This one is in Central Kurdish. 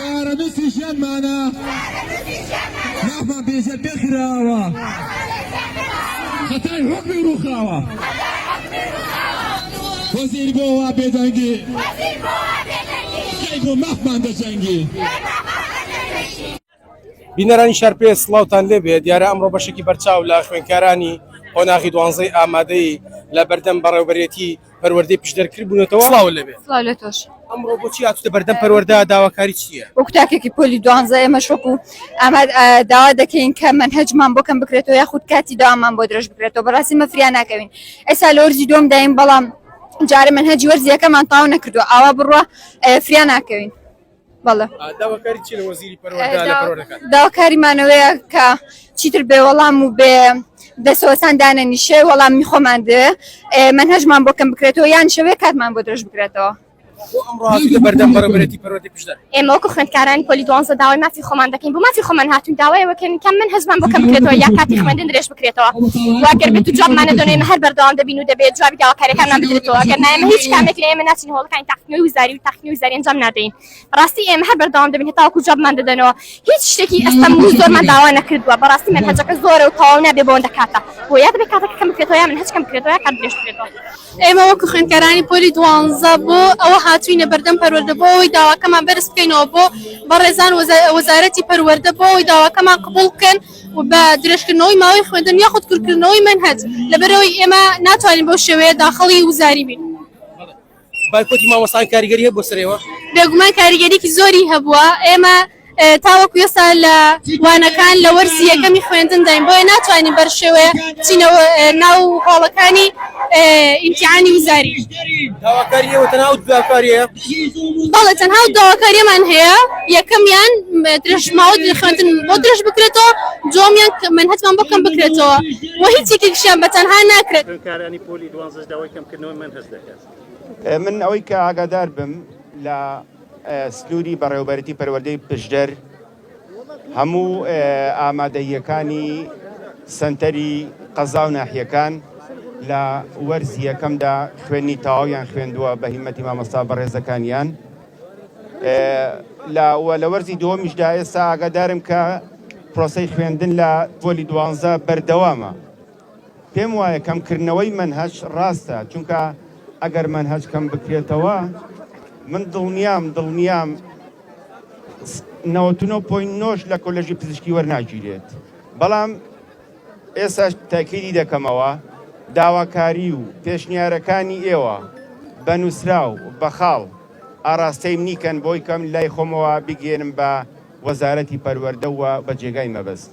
چارەنووسی ژیانمانە ناحمان بێژە بێخراوە خەتای حکمی ڕووخاوە وەزیر بۆ وا بێدەنگی کەی بۆ مەحمان دەجەنگی. بینەرانی شەرپێ سڵاوتان لێبێ دیارە ئەمڕۆ بەشێکی بەرچاو لە خوێندکارانی قۆناغی 12 ئامادەی لە بەردەم بەڕێوەبەرێتی پەروەردەی پشدەرکرد بوونەتەوە. سڵاو لێبێ. سڵاو لە تۆش. ئەمڕۆ بۆچی هاتووتە بەردەم پەروەردە داواکاری چییە؟ وەکو تاکێکی پۆلی 12 ئێمەش وەکو ئەمە داوا دەکەین کە مەنهەجمان بۆ کەم بکرێتەوە یاخود کاتی داوامان بۆ درێژ بکرێتەوە. بەڕاستی مەفریان ناکەوین. ئێستا لە وەرزی دووەم دایم بەڵام جارە مەنهەجی وەرزیەکەمان تاو نەکردووە ئاوا بڕوە فریان ناکەوین. بەڵێ. داواکاری چی لە وەزیری پەروەردە لە پەروەردەکان؟ داواکاریمانەوەیە کە چیتر بێ وەڵام و بێ دەسەوەسان دانەنیشێ وەڵامی خۆمان دێ مەنهەجمان بۆ کەم بکرێتەوە یان شەوەیە کاتمان بۆ درێژ بکرێتەوە. بۆ ئەمڕۆ هاتووتە بەردەم بەڕێوەبەرێتی پەروەردەی پشدەر. ئێمە وەکو خوێندکارانی پۆلی 12 داوای مافی خۆمان دەکەین بۆ مافی خۆمان هاتوین داوایەوەکەن کەم مەنهەجمان بۆ کەم بکرێتەوە یا کاتی خوێندن درێژ بکرێتەوە. واگەر بێت و جوابمان نەدەن ئێمە هەر بەردەوام دەبین و دەبێت جوابی داواکاریەکانمان بدرێتەوە. ئەگەر نا ئێمە هیچ کامێک لە ئێمە ناچین هەوڵەکانی تاقیکردنەوەی وزاری و تاقیکردنەوەی وزاری ئەنجام نادەین. بەڕاستی ئێمە هەر بەردەوام دەبین هەتا وەکو جوابمان دەدەنەوە. هیچ شتێکی ئەستەم و زۆرمان داوا نەکردووە. بەڕاستی مەنهەجەکە زۆرە و تەواو نابێ بۆ ئەوەندە کاتە. بۆ یا دەبێت کاتەکە کەم بکرێتەوە یا مەنهەج کەم بکرێتەوە یا کات درێژ بکرێتەوە. ئێمە وەکو خوێندکارانی پۆلی 12 بۆ ئەوە هاتووینە بەردەم پەروەردە بۆ ئەوەی داواکەمان بەرز بکەینەوە بۆ بەڕێزان وەزارەتی پەروەردە بۆ ئەوەی داواکەمان قبوڵ بکەن و بە درێژکردنەوەی ماوەی خوێندن یاخود کورتکردنەوەی مەنهەج لەبەرەوەی ئێمە ناتوانین بەو شێوەیە داخەڵی وزاری بین. بایکۆتی مامۆستان کاریگەری هەیە بۆ سەرەوە؟ بێگومان کاریگەریکی زۆری هەبووە. ئێمە تاوەکو ئێستا لە وانەکان لە وەرزی یەکەمی خوێندن داین بۆیە ناتوانین بەر شێوەیە بچینەوە ناو هۆڵەکانی ئیمتیحانی وزاری. داواکاری ئێوە تەنها داواکارییە؟ بەڵێ تەنها داواکاریەمان هەیە. یەکەمیان درێژماوە خوێندن بۆ درێژ بکرێتەوە دووەمیان مەنهەجمان بۆ کەم بکرێتەوە و هیچ یەکێکیشیان بەتەنها ناکرێت. خوێندکارانی پۆلی 12 داوای کەمکردنەوەی مەنهەج دەکات. من ئەوەی کە ئاگادار بم لە سنووری بەڕێوەبەرێتی پەروەردەی پشدەر هەموو ئامادەییەکانی سەنتەری قەزا و ناحیەکان لە وەرزی یەکەمدا خوێنی تەواویان خوێندووە بە هیمەتی مامۆستا بەڕێزەکانیان. لە وەرزی دووەمیشدا ئێستا ئاگادارم کە پرۆسەی خوێندن لە پۆلی 12 بەردەوامە. پێم وایە کەمکردنەوەی مەنهەج ڕاستە چونکە ئەگەر مەنهەج کەم بکرێتەوە من دڵنیام 99.9 لە کۆلێژی پزیشکی وەرناگیرێت. بەڵام ئێستا تاکیدی دەکەمەوە داواکاری و پێشنیارەکانی ئێوە بە نووسراو بە خاڵ ئاراستەی نیکەن بۆی کەم لای خۆمەوە بگێنم بە وەزارەتی پەروەردە و بە جێگای مەبەست.